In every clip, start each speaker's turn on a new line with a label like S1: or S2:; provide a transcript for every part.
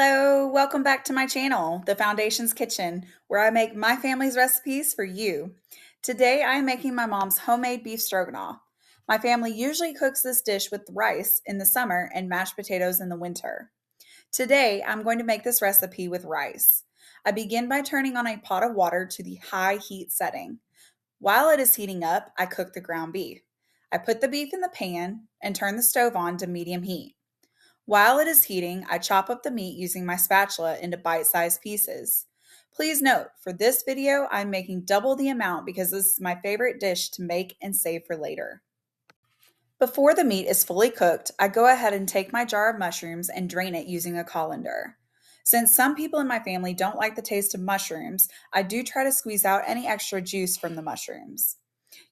S1: Hello, welcome back to my channel, The Foundation's Kitchen, where I make my family's recipes for you. Today I am making my mom's homemade beef stroganoff. My family usually cooks this dish with rice in the summer and mashed potatoes in the winter. Today I'm going to make this recipe with rice. I begin by turning on a pot of water to the high heat setting. While it is heating up, I cook the ground beef. I put the beef in the pan and turn the stove on to medium heat. While it is heating, I chop up the meat using my spatula into bite-sized pieces. Please note, for this video, I'm making double the amount because this is my favorite dish to make and save for later. Before the meat is fully cooked, I go ahead and take my jar of mushrooms and drain it using a colander. Since some people in my family don't like the taste of mushrooms, I do try to squeeze out any extra juice from the mushrooms.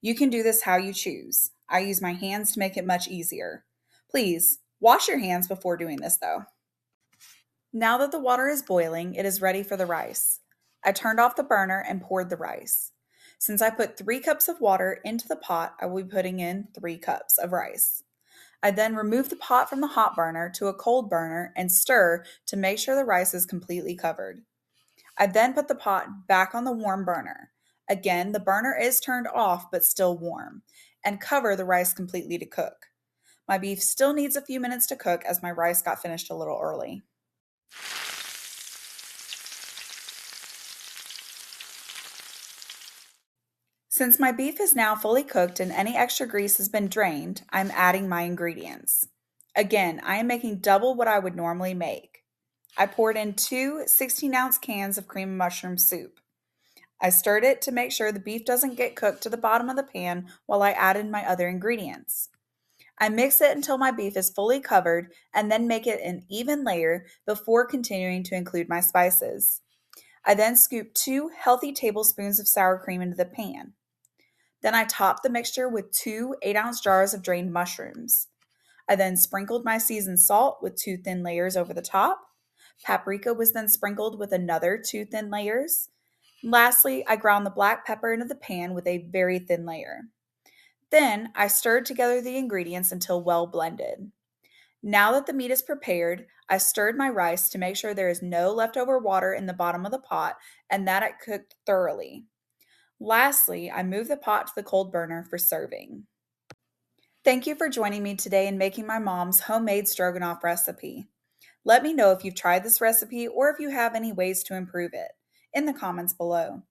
S1: You can do this how you choose. I use my hands to make it much easier. Please, wash your hands before doing this though. Now that the water is boiling, it is ready for the rice. I turned off the burner and poured the rice. Since I put 3 cups of water into the pot, I will be putting in 3 cups of rice. I then remove the pot from the hot burner to a cold burner and stir to make sure the rice is completely covered. I then put the pot back on the warm burner. Again, the burner is turned off but still warm, and cover the rice completely to cook. My beef still needs a few minutes to cook as my rice got finished a little early. Since my beef is now fully cooked and any extra grease has been drained, I'm adding my ingredients. Again, I am making double what I would normally make. I poured in 2 16-ounce cans of cream of mushroom soup. I stirred it to make sure the beef doesn't get cooked to the bottom of the pan while I added my other ingredients. I mix it until my beef is fully covered and then make it an even layer before continuing to include my spices. I then scoop 2 healthy tablespoons of sour cream into the pan. Then I topped the mixture with 2 8-ounce jars of drained mushrooms. I then sprinkled my seasoned salt with 2 thin layers over the top. Paprika was then sprinkled with another 2 thin layers. Lastly, I ground the black pepper into the pan with a very thin layer. Then I stirred together the ingredients until well blended. Now that the meat is prepared, I stirred my rice to make sure there is no leftover water in the bottom of the pot and that it cooked thoroughly. Lastly, I moved the pot to the cold burner for serving. Thank you for joining me today in making my mom's homemade stroganoff recipe. Let me know if you've tried this recipe or if you have any ways to improve it in the comments below.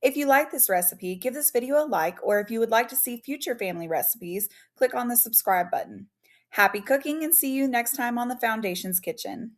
S1: If you like this recipe, give this video a like, or if you would like to see future family recipes, click on the subscribe button. Happy cooking and see you next time on The Foundation's Kitchen.